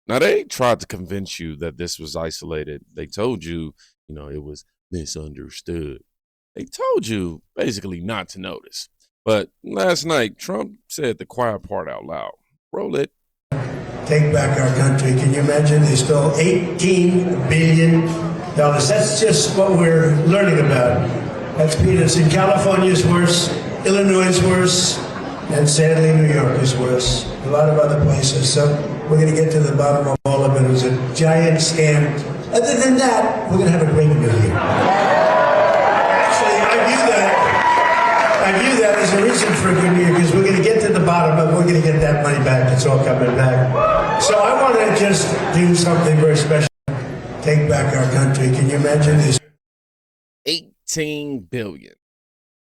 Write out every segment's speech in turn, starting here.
Now, they tried to convince you that this was isolated. They told you, it was misunderstood. They told you basically not to notice. But last night, Trump said the quiet part out loud. Roll it. Take back our country. Can you imagine? They stole $18 billion. That's just what we're learning about. That's peanuts. In California is worse. Illinois is worse. And sadly, New York is worse. A lot of other places. So we're going to get to the bottom of all of it. It was a giant scam. Other than that, we're going to have a great new year. Actually, I view that as a reason for a good year, because we're going to get to the bottom, but we're going to get that money back. It's all coming back. So I want to just do something very special. Take back our country. Can you imagine this? 18 billion.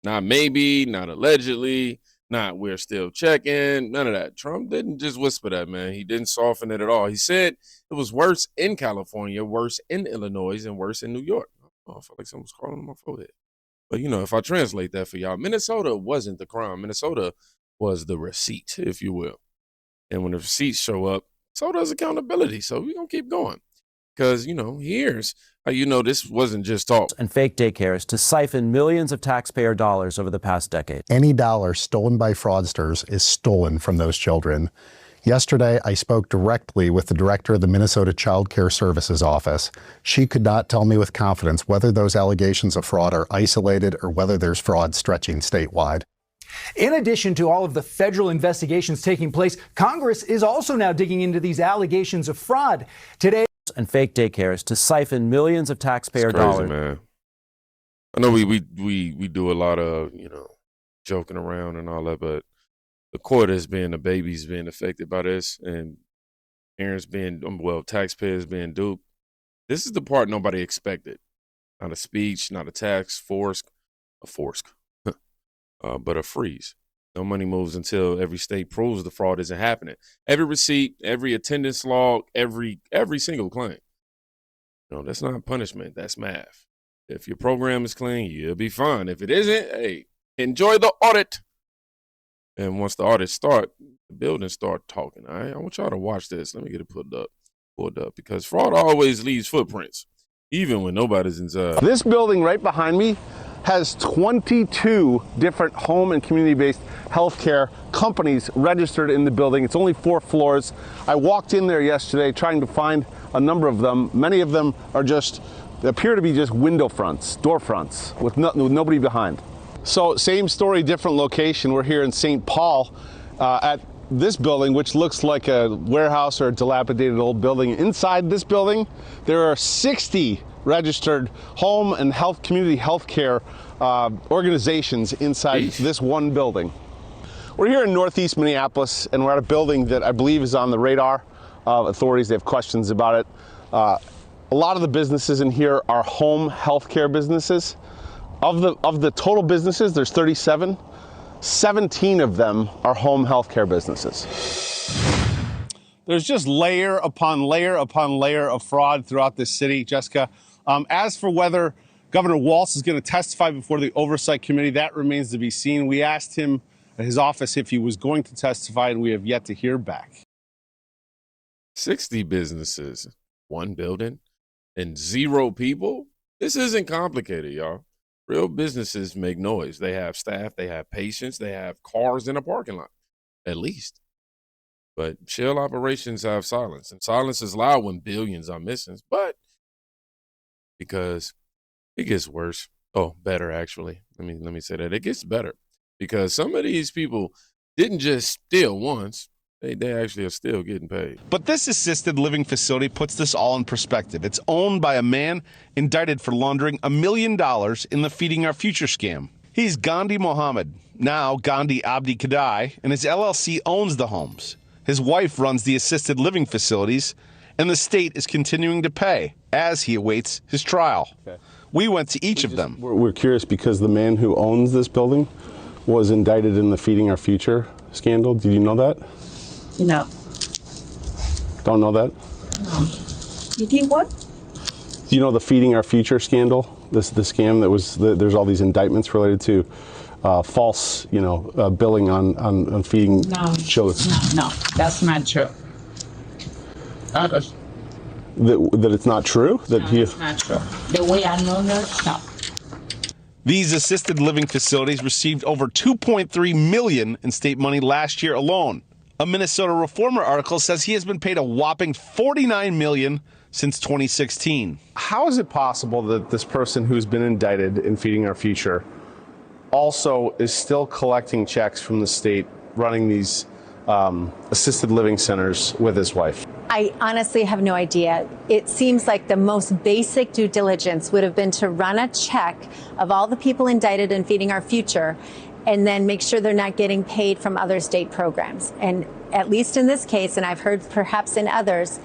Not maybe, not allegedly, not we're still checking, none of that. Trump didn't just whisper that, man. He didn't soften it at all. He said it was worse in California, worse in Illinois, and worse in New York. Oh, I felt like someone was calling on my forehead. But, if I translate that for y'all, Minnesota wasn't the crime. Minnesota was the receipt, if you will. And when the receipts show up, so does accountability. So we're going to keep going. Because, here's how this wasn't just talk. And fake daycares to siphon millions of taxpayer dollars over the past decade. Any dollar stolen by fraudsters is stolen from those children. Yesterday, I spoke directly with the director of the Minnesota Child Care Services Office. She could not tell me with confidence whether those allegations of fraud are isolated or whether there's fraud stretching statewide. In addition to all of the federal investigations taking place, Congress is also now digging into these allegations of fraud. Today, and fake daycares to siphon millions of taxpayer dollars. Man. I know we do a lot of, joking around and all that, but the court has been, the babies being affected by this, and parents taxpayers being duped. This is the part nobody expected. Not a speech, not a tax force, but a freeze. No money moves until every state proves the fraud isn't happening. Every receipt, every attendance log, every single claim. That's not punishment. That's math. If your program is clean, you'll be fine. If it isn't, hey, enjoy the audit. And once the audits start, the buildings start talking. All right, I want y'all to watch this. Let me get it pulled up, because fraud always leaves footprints, even when nobody's inside. This building right behind me has 22 different home and community-based healthcare companies registered in the building. It's only 4 floors. I walked in there yesterday trying to find a number of them. Many of them appear to be just window fronts, door fronts, with nobody behind. So same story, different location. We're here in St. Paul at this building, which looks like a warehouse or a dilapidated old building. Inside this building, there are 60 registered home and community health care organizations inside this one building. We're here in Northeast Minneapolis, and we're at a building that I believe is on the radar of authorities. They have questions about it. A lot of the businesses in here are home health care businesses. Of the total businesses, there's 37. 17 of them are home health care businesses. There's just layer upon layer upon layer of fraud throughout this city, Jessica. As for whether Governor Walz is going to testify before the Oversight Committee, that remains to be seen. We asked him at his office if he was going to testify, and we have yet to hear back. 60 businesses, 1 building, and 0 people? This isn't complicated, y'all. Real businesses make noise. They have staff, they have patients, they have cars in a parking lot, at least. But shell operations have silence, and silence is loud when billions are missing. But because it gets worse, better actually. Let me say that it gets better, because some of these people didn't just steal once; they actually are still getting paid. But this assisted living facility puts this all in perspective. It's owned by a man indicted for laundering $1 million in the Feeding Our Future scam. He's Gandhi Mohammed, now Gandhi Abdi Kadai, and his LLC owns the homes. His wife runs the assisted living facilities, and the state is continuing to pay as he awaits his trial. Okay. We went to each of them. We're curious because the man who owns this building was indicted in the Feeding Our Future scandal. Did you know that? No. Don't know that? You think what? Do you know the Feeding Our Future scandal? The scam that was, there's all these indictments related to false, billing on feeding children. No, that's not true. Others. That it's not true? That he... It's not true. The way I know her, no. These assisted living facilities received over $2.3 million in state money last year alone. A Minnesota Reformer article says he has been paid a whopping $49 million since 2016. How is it possible that this person who's been indicted in Feeding Our Future also is still collecting checks from the state, running these assisted living centers with his wife? I honestly have no idea. It seems like the most basic due diligence would have been to run a check of all the people indicted in Feeding Our Future and then make sure they're not getting paid from other state programs. And at least in this case, and I've heard perhaps in others,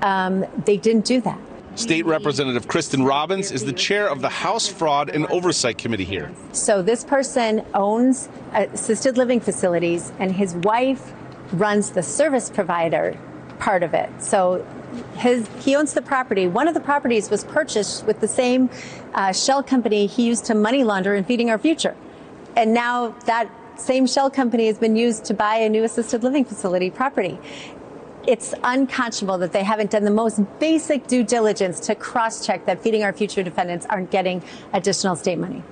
they didn't do that. State Representative Kristen Robbins is the chair of the House Fraud and Oversight Committee here. So this person owns assisted living facilities and his wife runs the service provider part of it. So he owns the property. One of the properties was purchased with the same shell company he used to money launder in Feeding Our Future. And now that same shell company has been used to buy a new assisted living facility property. It's unconscionable that they haven't done the most basic due diligence to cross-check that Feeding Our Future defendants aren't getting additional state money.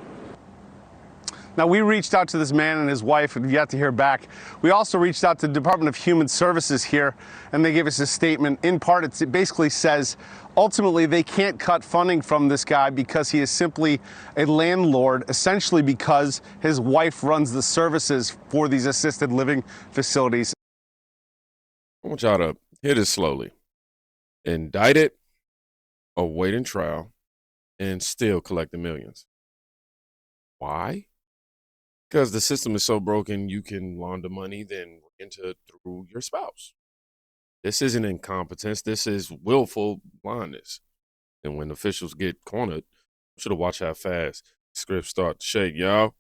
Now, we reached out to this man and his wife and yet to hear back. We also reached out to the Department of Human Services here, and they gave us a statement. In part, it basically says, ultimately, they can't cut funding from this guy because he is simply a landlord, essentially because his wife runs the services for these assisted living facilities. I want y'all to hear this slowly. Indicted, awaiting trial, and still collecting millions. Why? Because the system is so broken, you can launder money then through your spouse. This isn't incompetence. This is willful blindness. And when officials get cornered, you should have watched how fast scripts start to shake, y'all.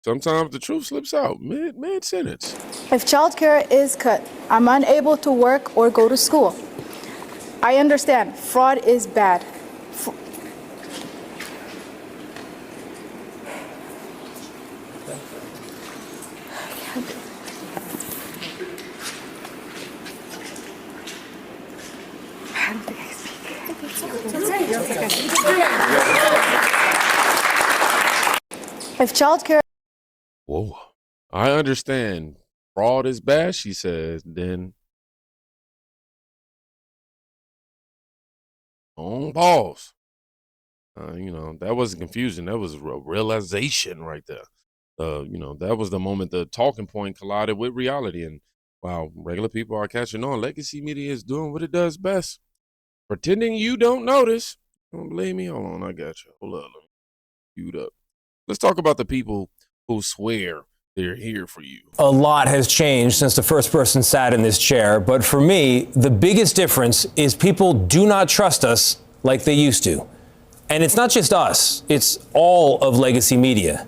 Sometimes the truth slips out mid-sentence. If childcare is cut, I'm unable to work or go to school. I understand fraud is bad. If childcare. Whoa. I understand fraud is bad, she says, then on pause. That wasn't confusion. That was a realization right there. That was the moment the talking point collided with reality. And while regular people are catching on, legacy media is doing what it does best. Pretending you don't notice. Don't believe me? Hold on, I got you. Hold up. Let me queued up. Let's talk about the people who swear they're here for you. A lot has changed since the first person sat in this chair, but for me, the biggest difference is people do not trust us like they used to. And it's not just us, it's all of legacy media.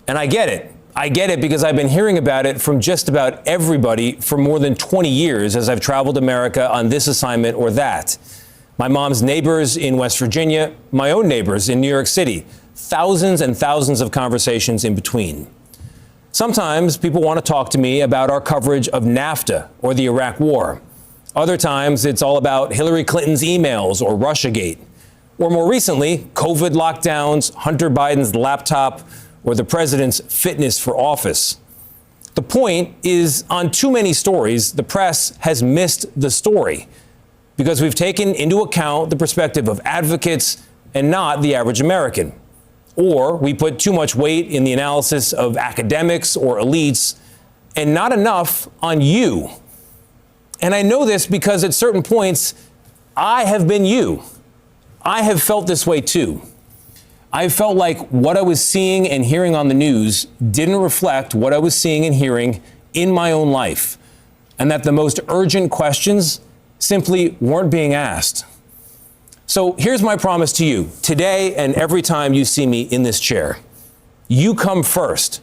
And I get it. I get it because I've been hearing about it from just about everybody for more than 20 years as I've traveled America on this assignment or that. My mom's neighbors in West Virginia, my own neighbors in New York City, thousands and thousands of conversations in between. Sometimes people want to talk to me about our coverage of NAFTA or the Iraq War. Other times it's all about Hillary Clinton's emails or Russiagate. Or more recently, COVID lockdowns, Hunter Biden's laptop, or the president's fitness for office. The point is, on too many stories, the press has missed the story because we've taken into account the perspective of advocates and not the average American. Or we put too much weight in the analysis of academics or elites and not enough on you. And I know this because at certain points, I have been you. I have felt this way too. I felt like what I was seeing and hearing on the news didn't reflect what I was seeing and hearing in my own life, and that the most urgent questions simply weren't being asked. So here's my promise to you today and every time you see me in this chair. You come first,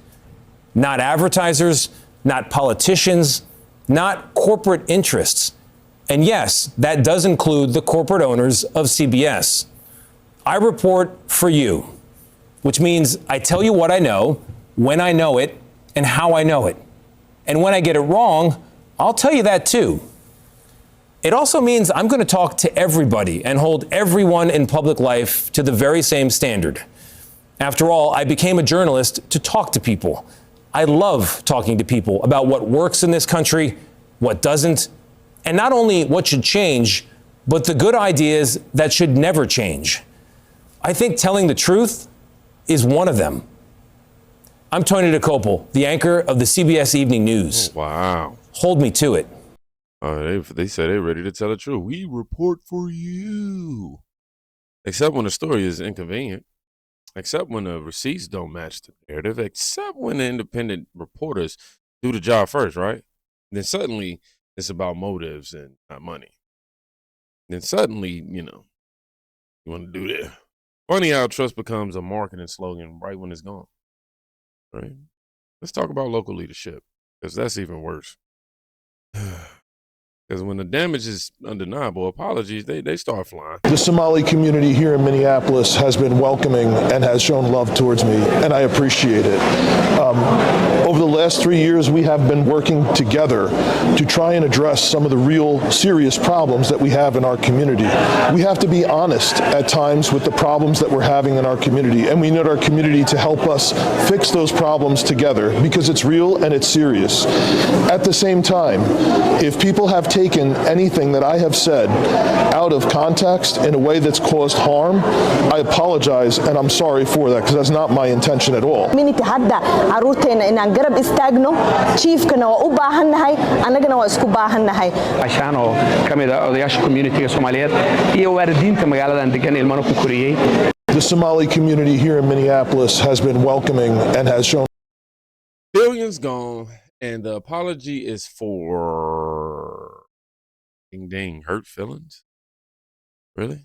not advertisers, not politicians, not corporate interests. And yes, that does include the corporate owners of CBS. I report for you, which means I tell you what I know, when I know it, and how I know it. And when I get it wrong, I'll tell you that too. It also means I'm going to talk to everybody and hold everyone in public life to the very same standard. After all, I became a journalist to talk to people. I love talking to people about what works in this country, what doesn't, and not only what should change, but the good ideas that should never change. I think telling the truth is one of them. I'm Tony DeCopel, the anchor of the CBS Evening News. Oh, wow. Hold me to it. They say they're ready to tell the truth. We report for you. Except when the story is inconvenient. Except when the receipts don't match the narrative. Except when the independent reporters do the job first, right? Then suddenly it's about motives and not money. Then suddenly, you want to do that. Funny how trust becomes a marketing slogan right when it's gone. Right? Let's talk about local leadership, because that's even worse. Because when the damage is undeniable, apologies, they start flying. The Somali community here in Minneapolis has been welcoming and has shown love towards me, and I appreciate it. Over the last 3 years, we have been working together to try and address some of the real serious problems that we have in our community. We have to be honest at times with the problems that we're having in our community, and we need our community to help us fix those problems together, because it's real and it's serious. At the same time, if people have taken anything that I have said out of context in a way that's caused harm, I apologize and I'm sorry for that, because that's not my intention at all. Cashaan oo ka mid ah odayaasha community-ga Soomaaliyeed iyo waalidiinta magaaladan degan ilmana ku koriyay. The Somali community here in Minneapolis has been welcoming and has shown Billions gone, and the apology is for ding hurt feelings. Really?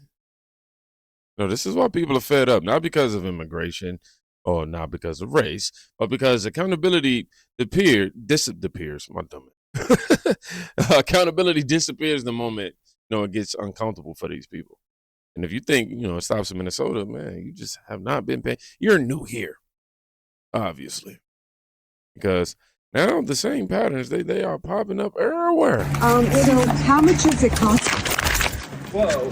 No, this is why people are fed up, not because of immigration or not because of race, but because accountability disappears. My dumb. Accountability disappears the moment it gets uncomfortable for these people. And if you think it stops in Minnesota, man, you just have not been paying. You're new here, obviously, because now the same patterns they are popping up everywhere. How much does it cost? Whoa!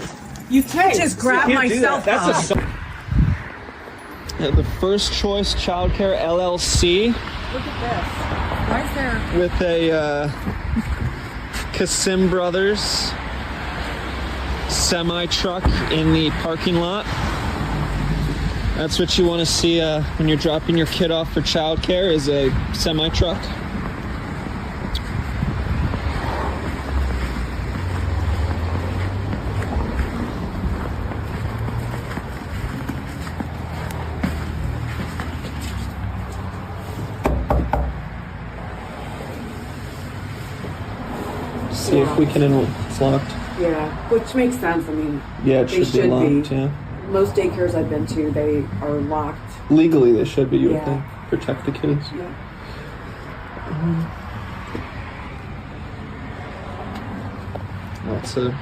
You can't just grab my cell phone. The First Choice Childcare LLC. Look at this. Why is there? With a Cashapp Brothers semi-truck in the parking lot. That's what you want to see when you're dropping your kid off for childcare, is a semi-truck. See if we can it's locked. Yeah, which makes sense. I mean, Yeah, it should be locked, yeah. Most daycares I've been to, they are locked. Legally, they should be, you would Yeah. think. Protect the kids. Yeah. Lots of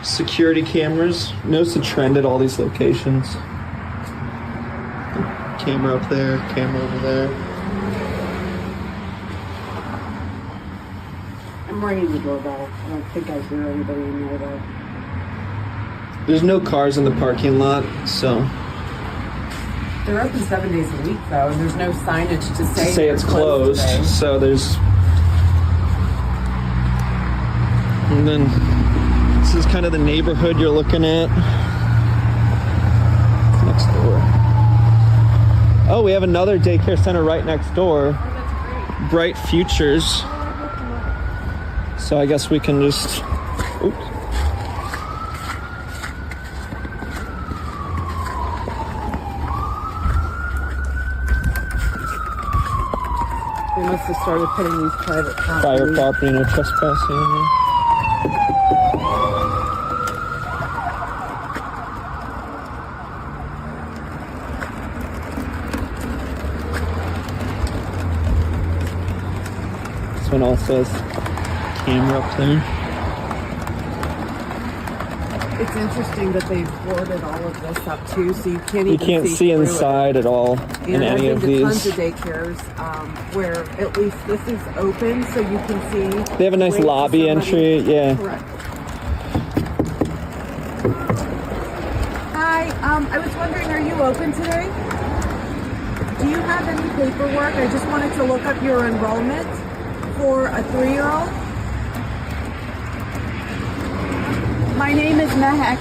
security cameras. Notice the trend at all these locations. Camera up there, camera over there. I'm ringing the doorbell. I don't think I hear anybody in there though. There's no cars in the parking lot, so They're open 7 days a week though, and there's no signage to say it's closed. today. So there's, and then this is kind of the neighborhood you're looking at. Next door. Oh, we have another daycare center right next door. Oh, that's great. Bright Futures. So I guess we can just, oops. They must have started putting these private Private property, no trespassing. This one also has camera up there. It's interesting that they've boarded all of this up too, so you can't You even can't see through inside at all in And any I've of been to these. tons of daycares where at least this is open, so you can see. They have a nice ways for lobby somebody- entry, yeah. Correct. Hi, I was wondering, are you open today? Do you have any paperwork? I just wanted to look up your enrollment for a 3-year-old. My name is Mehek.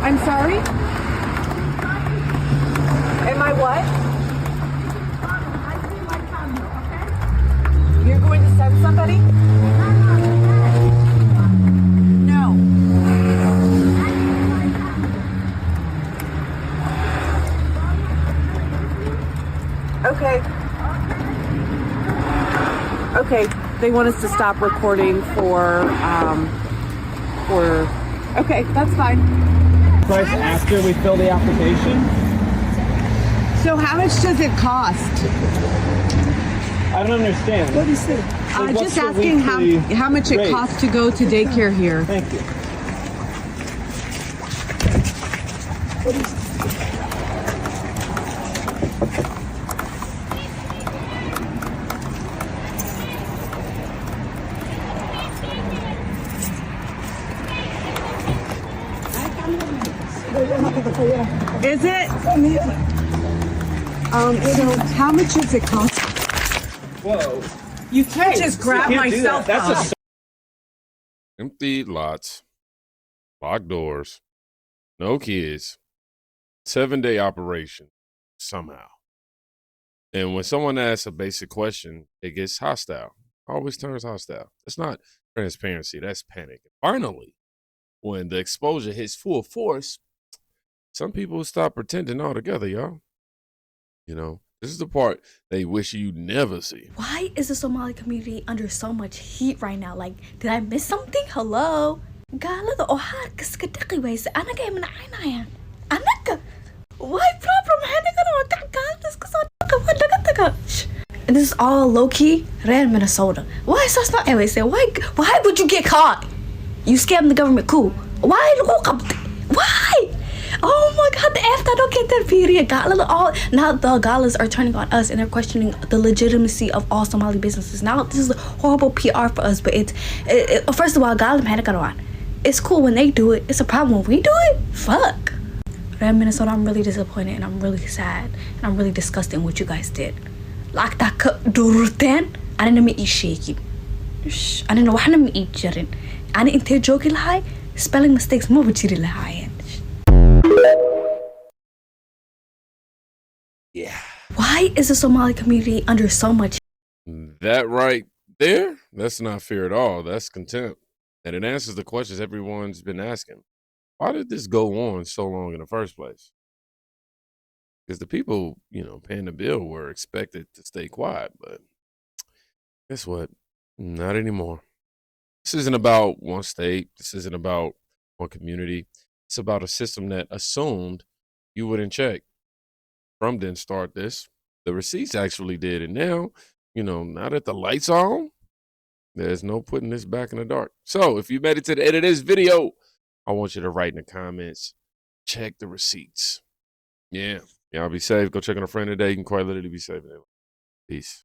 I'm sorry? Am I what? You're going to send somebody? No. Okay. Okay, they want us to stop recording for, okay, that's fine. Price after we fill the application? So how much does it cost? I don't understand. What is it? Like, what's Just the asking weekly how much it rate? costs to go to daycare here. Thank you. Is it? So how much does it cost? Whoa. You can't just grab Can't my do cell that. phone. That's Empty lots, locked doors, no kids, 7-day operation somehow. And when someone asks a basic question, it gets hostile. Always turns hostile. That's not transparency. That's panic. Finally, when the exposure hits full force, some people stop pretending altogether, y'all. You know, this is the part they wish you never see. Why is the Somali community under so much heat right now? Like, did I miss something? Hello? Gaalada oo haarka iska dhaqi waysa anaga ay manacaynayaan. Anaga? Why problem? Gaalada iska soo dhaqa waa naga taga. And this is all low-key, red Minnesota. Why is that not anyways? Why would you get caught? You scammed the government, cool. Why? Why? Oh my God, the F I don't get that period. Now the galas are turning on us and they're questioning the legitimacy of all Somali businesses. Now this is horrible PR for us, but first of all, it's cool when they do it. It's a problem when we do it. Fuck. Red Minnesota, I'm really disappointed and I'm really sad and I'm really disgusted in what you guys did. Like that durten, I didn't know shaky. I didn't know what I'm eating. I didn't joke lahay. Spelling mistakes more but lahay. Yeah. Why is the Somali community under so much? That right there, that's not fear at all. That's contempt. And it answers the questions everyone's been asking. Why did this go on so long in the first place? Because the people, paying the bill were expected to stay quiet. But guess what? Not anymore. This isn't about one state. This isn't about one community. It's about a system that assumed you wouldn't check. Trump didn't start this. The receipts actually did. And now, now that the lights are on, there's no putting this back in the dark. So if you made it to the end of this video, I want you to write in the comments, check the receipts. Yeah. Y'all be safe. Go check on a friend today. You can quite literally be safe. Peace.